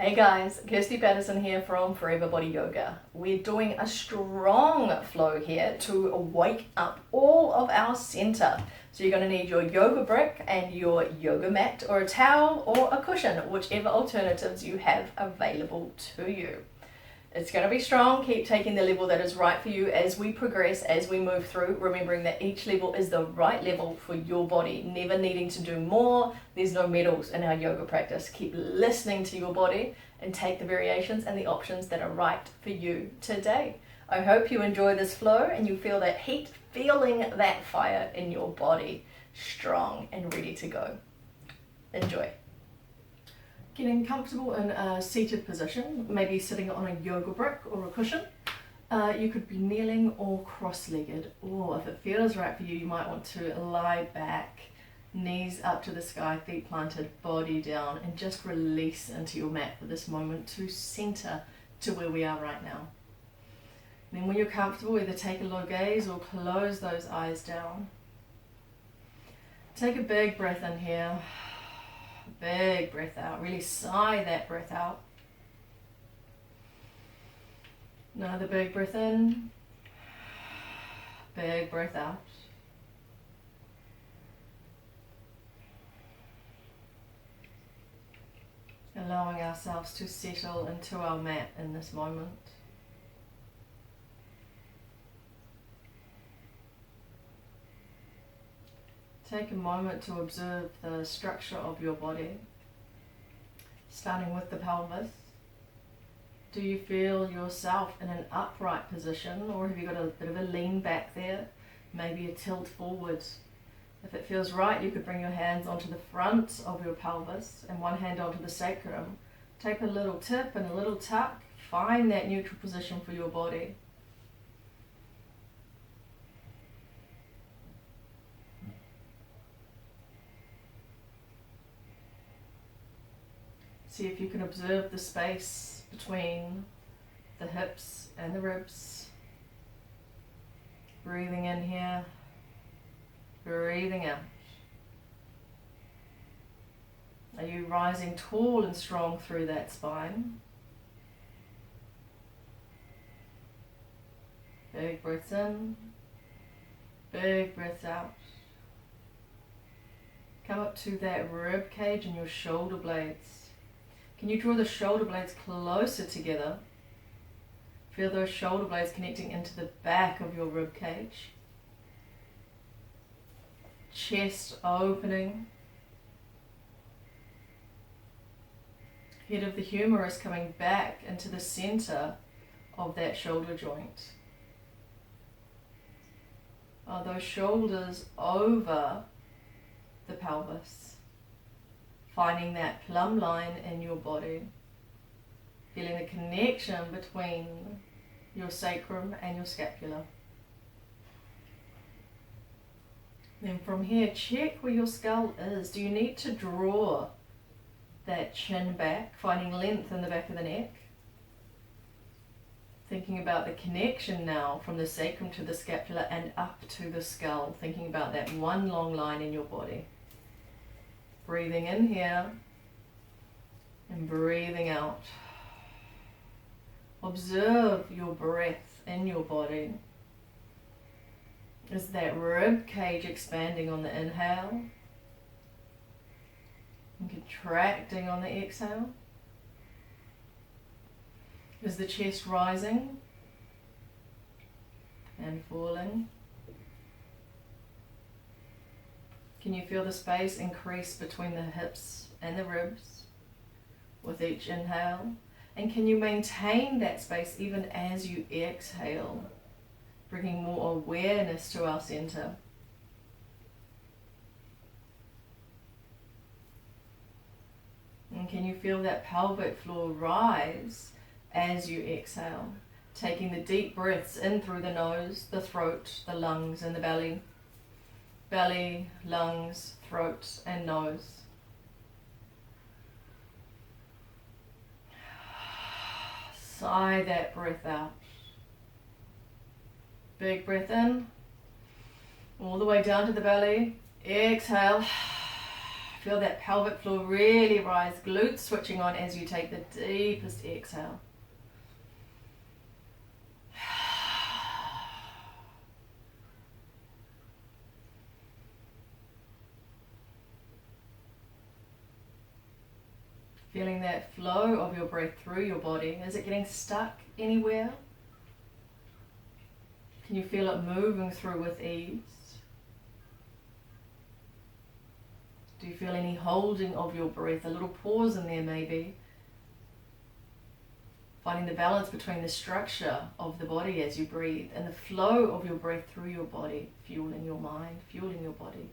Hey guys, Kirsti Patterson here from Forever Body Yoga. We're doing a strong flow here to wake up all of our center. So you're going to need your yoga brick and your yoga mat or a towel or a cushion, whichever alternatives you have available to you. It's going to be strong. Keep taking the level that is right for you as we progress, as we move through, remembering that each level is the right level for your body, never needing to do more. There's no medals in our yoga practice. Keep listening to your body and take the variations and the options that are right for you today. I hope you enjoy this flow and you feel that heat, feeling that fire in your body, strong and ready to go. Enjoy. Getting comfortable in a seated position, maybe sitting on a yoga brick or a cushion. You could be kneeling or cross-legged, or if it feels right for you, you might want to lie back, knees up to the sky, feet planted, body down, and just release into your mat for this moment to center to where we are right now. And then when you're comfortable, either take a low gaze or close those eyes down. Take a big breath in here. Big breath out. Really sigh that breath out. Another big breath in. Big breath out. Allowing ourselves to settle into our mat in this moment. Take a moment to observe the structure of your body, starting with the pelvis. Do you feel yourself in an upright position, or have you got a bit of a lean back there, maybe a tilt forward? If it feels right, you could bring your hands onto the front of your pelvis and one hand onto the sacrum. Take a little tip and a little tuck. Find that neutral position for your body. See if you can observe the space between the hips and the ribs. Breathing in here, breathing out. Are you rising tall and strong through that spine? Big breaths in, big breaths out. Come up to that rib cage and your shoulder blades. Can you draw the shoulder blades closer together? Feel those shoulder blades connecting into the back of your rib cage. Chest opening. Head of the humerus coming back into the center of that shoulder joint. Are those shoulders over the pelvis? Finding that plumb line in your body. Feeling the connection between your sacrum and your scapula. Then from here, check where your skull is. Do you need to draw that chin back, finding length in the back of the neck? Thinking about the connection now from the sacrum to the scapula and up to the skull. Thinking about that one long line in your body. Breathing in here and breathing out. Observe your breath in your body. Is that rib cage expanding on the inhale and contracting on the exhale? Is the chest rising and falling? Can you feel the space increase between the hips and the ribs with each inhale? And can you maintain that space even as you exhale, bringing more awareness to our center? And can you feel that pelvic floor rise as you exhale, taking the deep breaths in through the nose, the throat, the lungs, and the belly. Belly, lungs, throat, and nose. Sigh that breath out. Big breath in, all the way down to the belly. Exhale. Feel that pelvic floor really rise, glutes switching on as you take the deepest exhale. Feeling that flow of your breath through your body. Is it getting stuck anywhere? Can you feel it moving through with ease? Do you feel any holding of your breath? A little pause in there maybe. Finding the balance between the structure of the body as you breathe and the flow of your breath through your body, fueling your mind, fueling your body.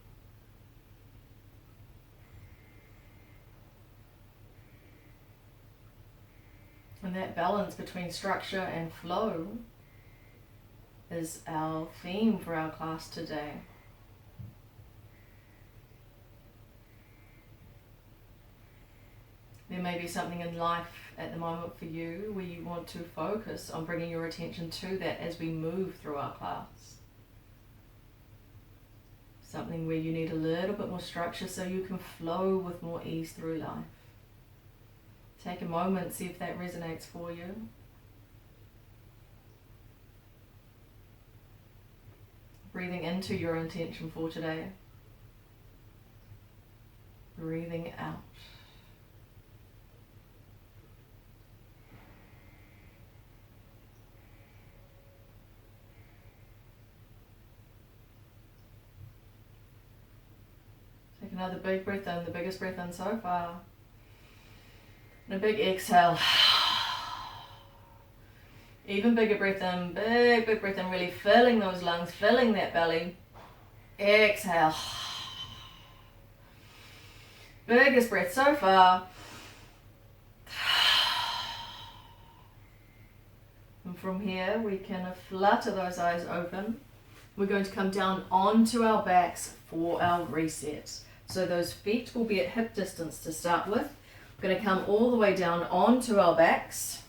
And that balance between structure and flow is our theme for our class today. There may be something in life at the moment for you where you want to focus on bringing your attention to that as we move through our class. Something where you need a little bit more structure so you can flow with more ease through life. Take a moment, see if that resonates for you. Breathing into your intention for today. Breathing out. Take another big breath in, the biggest breath in so far. And a big exhale. Even bigger breath in, big breath in, really filling those lungs, filling that belly. Exhale. Biggest breath so far. And from here we can flutter those eyes open. We're going to come down onto our backs for our reset. So those feet will be at hip distance to start with. We're going to come all the way down onto our backs.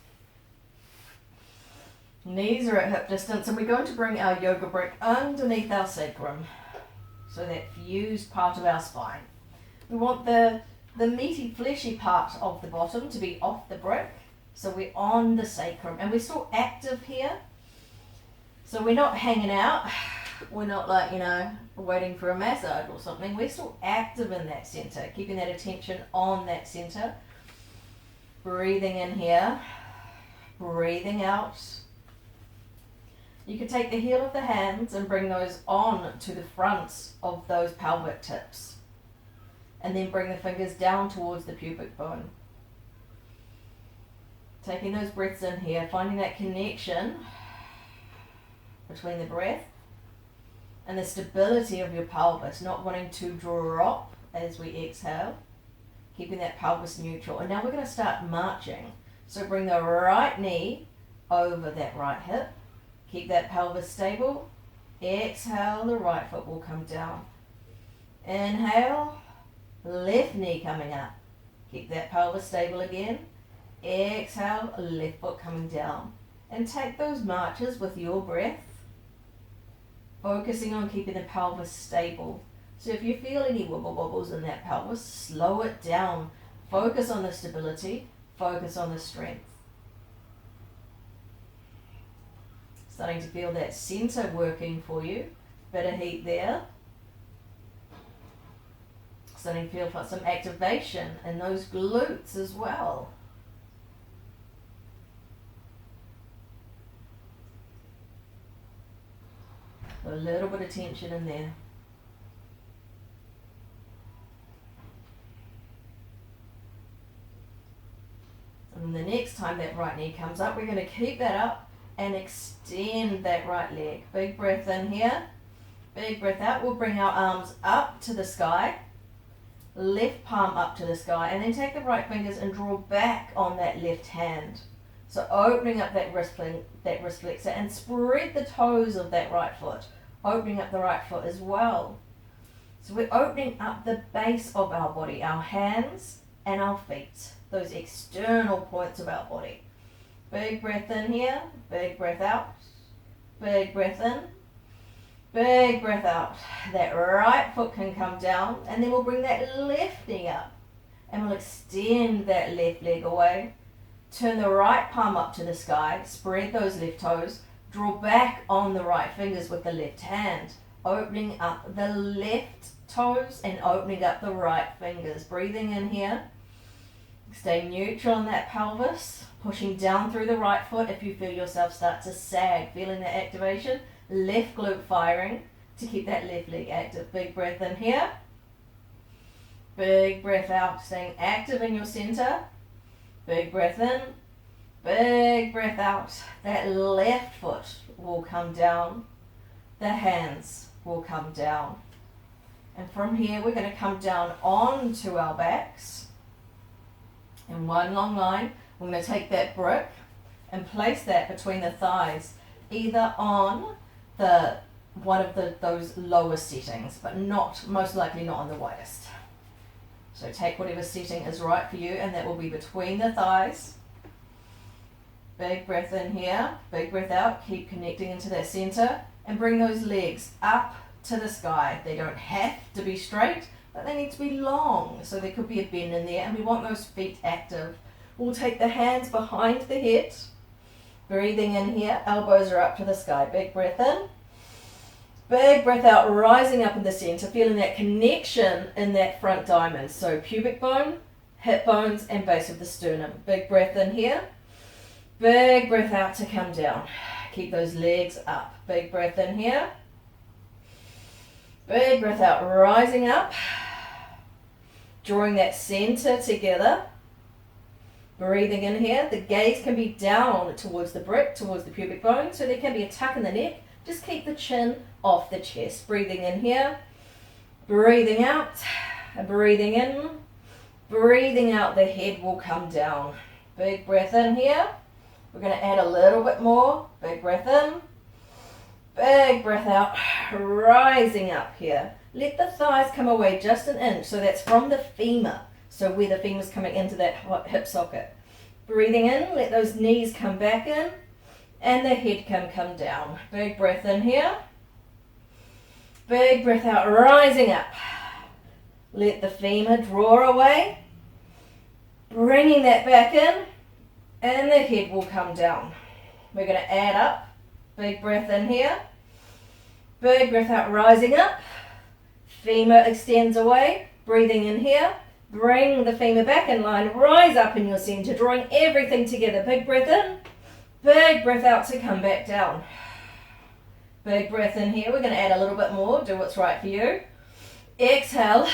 Knees are at hip distance, and we're going to bring our yoga brick underneath our sacrum. So that fused part of our spine. We want the meaty, fleshy part of the bottom to be off the brick. So we're on the sacrum, and we're still active here. So we're not hanging out. We're not like, waiting for a massage or something. We're still active in that center, keeping that attention on that center. Breathing in here, breathing out. You can take the heel of the hands and bring those on to the fronts of those pelvic tips. And then bring the fingers down towards the pubic bone. Taking those breaths in here, finding that connection between the breath and the stability of your pelvis, not wanting to drop as we exhale, keeping that pelvis neutral. And now we're going to start marching. So bring the right knee over that right hip. Keep that pelvis stable. Exhale, the right foot will come down. Inhale, left knee coming up. Keep that pelvis stable again. Exhale, left foot coming down. And take those marches with your breath, focusing on keeping the pelvis stable. So if you feel any wobble wobbles in that pelvis, slow it down. Focus on the stability, focus on the strength. Starting to feel that center working for you. Bit of heat there. Starting to feel some activation in those glutes as well. A little bit of tension in there. And the next time that right knee comes up, we're going to keep that up and extend that right leg. Big breath in here. Big breath out. We'll bring our arms up to the sky. Left palm up to the sky. And then take the right fingers and draw back on that left hand. So opening up that wrist flexor and spread the toes of that right foot. Opening up the right foot as well. So we're opening up the base of our body, our hands and our feet. Those external points of our body. Big breath in here, big breath out. Big breath in. Big breath out. That right foot can come down, and then we'll bring that left knee up. And we'll extend that left leg away. Turn the right palm up to the sky. Spread those left toes. Draw back on the right fingers with the left hand. Opening up the left toes and opening up the right fingers. Breathing in here. Stay neutral in that pelvis. Pushing down through the right foot if you feel yourself start to sag. Feeling that activation. Left glute firing to keep that left leg active. Big breath in here. Big breath out. Staying active in your center. Big breath in. Big breath out. That left foot will come down. The hands will come down. And from here we're going to come down onto our backs. In one long line, we're going to take that brick and place that between the thighs, either on one of those lower settings, but most likely not on the widest. So take whatever setting is right for you, and that will be between the thighs. Big breath in here, big breath out. Keep connecting into that center, and bring those legs up to the sky. They don't have to be straight, but they need to be long, so there could be a bend in there, and we want those feet active. We'll take the hands behind the head. Breathing in here, elbows are up to the sky. Big breath in. Big breath out, rising up in the center, feeling that connection in that front diamond. So pubic bone, hip bones, and base of the sternum. Big breath in here. Big breath out to come down. Keep those legs up. Big breath in here. Big breath out, rising up. Drawing that center together. Breathing in here, the gaze can be down towards the brick, towards the pubic bone, so there can be a tuck in the neck. Just keep the chin off the chest. Breathing in here, breathing out, and breathing in, breathing out, the head will come down. Big breath in here. We're going to add a little bit more. Big breath in, big breath out, rising up here. Let the thighs come away just an inch, so that's from the femur. So where the femur's coming into that hip socket. Breathing in, let those knees come back in, and the head can come down. Big breath in here. Big breath out, rising up. Let the femur draw away. Bringing that back in, and the head will come down. We're going to add up. Big breath in here. Big breath out, rising up. Femur extends away. Breathing in here. Bring the femur back in line, rise up in your center, drawing everything together. Big breath in, big breath out to come back down. Big breath in here. We're going to add a little bit more. Do what's right for you. Exhale,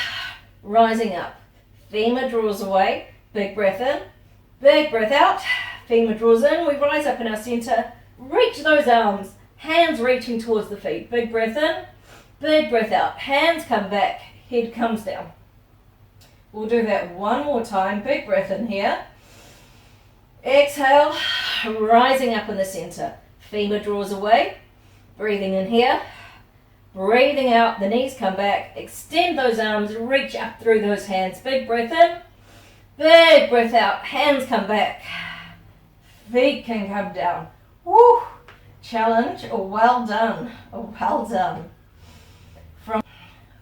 rising up. Femur draws away. Big breath in, big breath out. Femur draws in. We rise up in our center. Reach those arms. Hands reaching towards the feet. Big breath in, big breath out. Hands come back. Head comes down. We'll do that one more time. Big breath in here. Exhale, rising up in the center. Femur draws away. Breathing in here. Breathing out. The knees come back. Extend those arms. Reach up through those hands. Big breath in. Big breath out. Hands come back. Feet can come down. Woo! Challenge. Well done. Well done.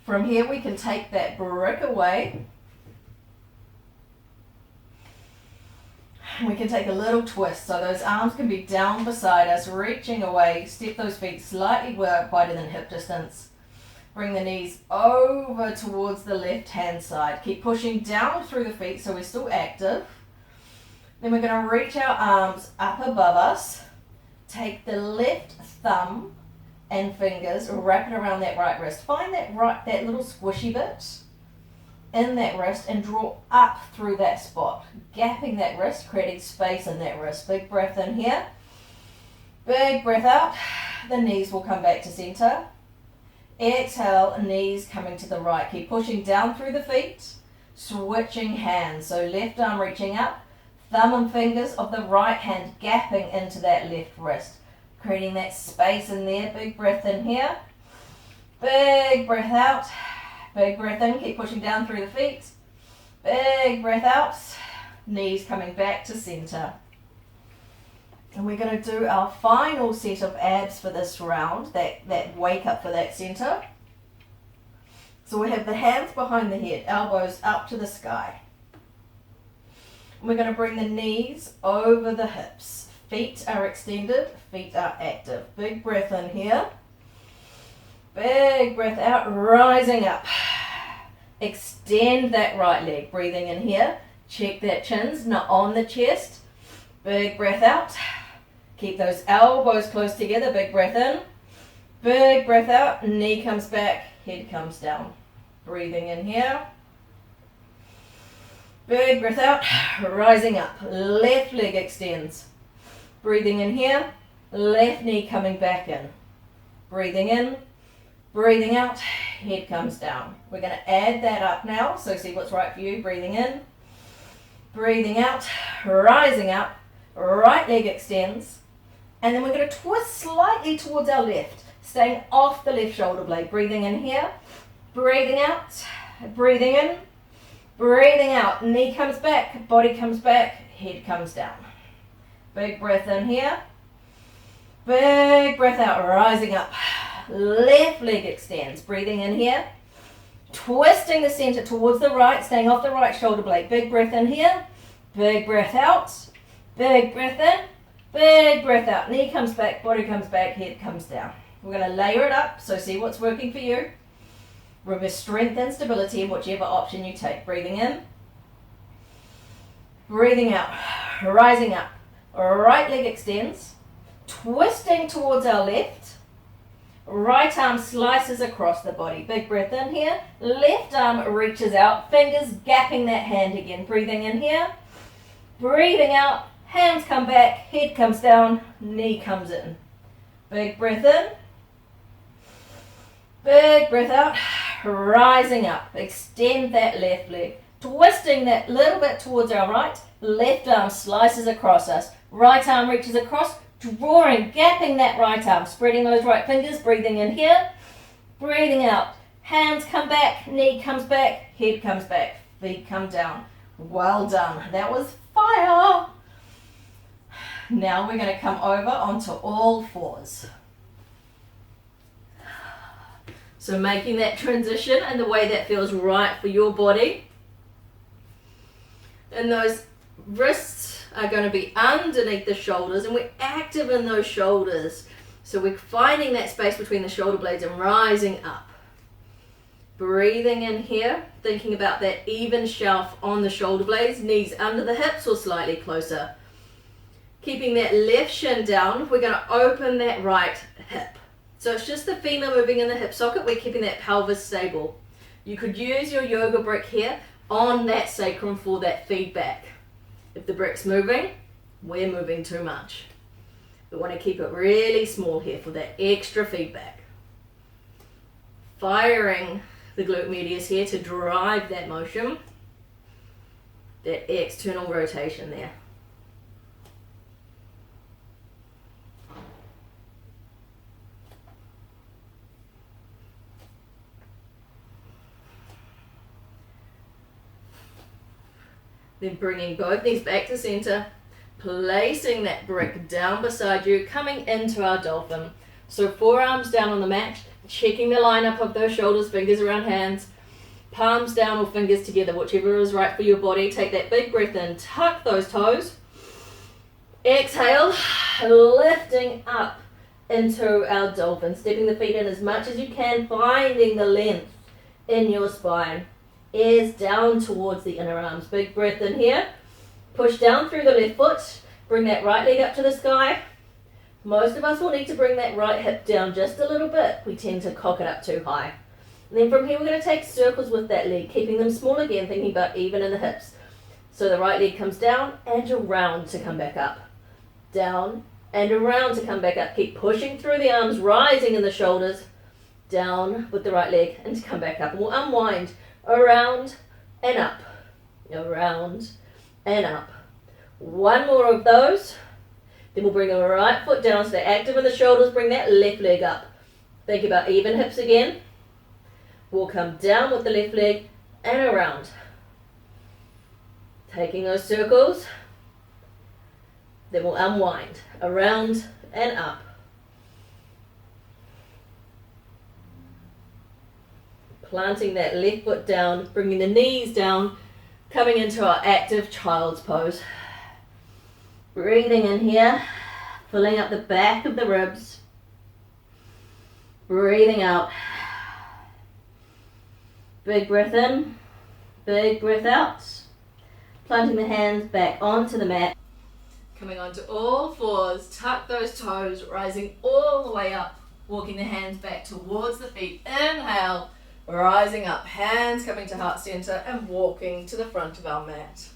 From here we can take that brick away. We can take a little twist, so those arms can be down beside us, reaching away. Step those feet slightly wider than hip distance. Bring the knees over towards the left hand side. Keep pushing down through the feet so we're still active. Then we're going to reach our arms up above us. Take the left thumb and fingers, wrap it around that right wrist. Find that little squishy bit in that wrist and draw up through that spot, gapping that wrist, creating space in that wrist. Big breath in here, big breath out. The knees will come back to center. Exhale, knees coming to the right. Keep pushing down through the feet, switching hands. So left arm reaching up, thumb and fingers of the right hand gapping into that left wrist, creating that space in there. Big breath in here, big breath out. Big breath in, keep pushing down through the feet. Big breath out, knees coming back to center. And we're going to do our final set of abs for this round, that wake up for that center. So we have the hands behind the head, elbows up to the sky. We're going to bring the knees over the hips. Feet are extended, feet are active. Big breath in here. Big breath out, rising up. Extend that right leg, breathing in here. Check that chin's not on the chest. Big breath out. Keep those elbows close together. Big breath in. Big breath out. Knee comes back, head comes down. Breathing in here. Big breath out. Rising up. Left leg extends. Breathing in here. Left knee coming back in. Breathing in. Breathing out. Head comes down. We're going to add that up now. So see what's right for you. Breathing in. Breathing out. Rising up. Right leg extends. And then we're going to twist slightly towards our left, staying off the left shoulder blade. Breathing in here, breathing out, breathing in, breathing out. Knee comes back, body comes back, head comes down. Big breath in here, big breath out, rising up. Left leg extends, breathing in here, twisting the center towards the right, staying off the right shoulder blade. Big breath in here, big breath out, big breath in. Big breath out, knee comes back, body comes back, head comes down. We're going to layer it up, so see what's working for you. Remember strength and stability in whichever option you take. Breathing in, breathing out, rising up. Right leg extends, twisting towards our left. Right arm slices across the body. Big breath in here, left arm reaches out, fingers gapping that hand again. Breathing in here, breathing out. Hands come back, head comes down, knee comes in. Big breath in. Big breath out. Rising up. Extend that left leg. Twisting that little bit towards our right. Left arm slices across us. Right arm reaches across, drawing, gapping that right arm. Spreading those right fingers. Breathing in here. Breathing out. Hands come back, knee comes back, head comes back. Feet come down. Well done. That was fire. Now we're going to come over onto all fours. So making that transition and the way that feels right for your body. And those wrists are going to be underneath the shoulders, and we're active in those shoulders. So we're finding that space between the shoulder blades and rising up. Breathing in here, thinking about that even shelf on the shoulder blades, knees under the hips or slightly closer. Keeping that left shin down, we're going to open that right hip. So it's just the femur moving in the hip socket, we're keeping that pelvis stable. You could use your yoga brick here on that sacrum for that feedback. If the brick's moving, we're moving too much. We want to keep it really small here for that extra feedback. Firing the glute medius here to drive that motion, that external rotation there. Then bringing both knees back to center, placing that brick down beside you, coming into our dolphin. So forearms down on the mat, checking the lineup of those shoulders, fingers around hands, palms down or fingers together, whichever is right for your body. Take that big breath in, tuck those toes. Exhale, lifting up into our dolphin, stepping the feet in as much as you can, finding the length in your spine. Ears down towards the inner arms. Big breath in here. Push down through the left foot. Bring that right leg up to the sky. Most of us will need to bring that right hip down just a little bit. We tend to cock it up too high. And then from here we're going to take circles with that leg, keeping them small again, thinking about even in the hips. So the right leg comes down and around to come back up. Down and around to come back up. Keep pushing through the arms, rising in the shoulders. Down with the right leg and to come back up. And we'll unwind. Around and up, around and up. One more of those. Then we'll bring the right foot down, stay active in the shoulders, bring that left leg up. Think about even hips again. We'll come down with the left leg and around. Taking those circles. Then we'll unwind around and up. Planting that left foot down, bringing the knees down, coming into our active child's pose. Breathing in here, filling up the back of the ribs. Breathing out. Big breath in, big breath out. Planting the hands back onto the mat. Coming onto all fours, tuck those toes, rising all the way up. Walking the hands back towards the feet. Inhale, rising up, hands coming to heart center and walking to the front of our mat.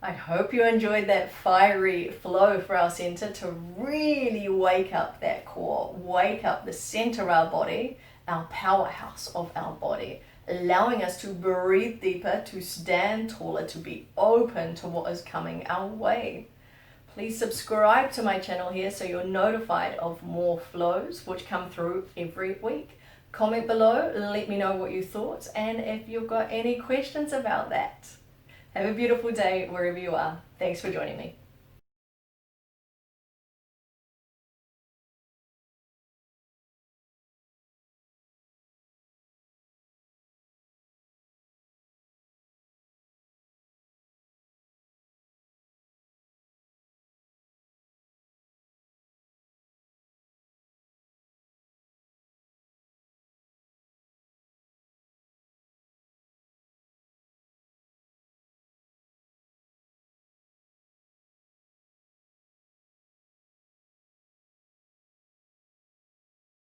I hope you enjoyed that fiery flow for our center to really wake up that core, wake up the center of our body, our powerhouse of our body, allowing us to breathe deeper, to stand taller, to be open to what is coming our way. Please subscribe to my channel here so you're notified of more flows which come through every week. Comment below, let me know what you thought, and if you've got any questions about that. Have a beautiful day wherever you are. Thanks for joining me.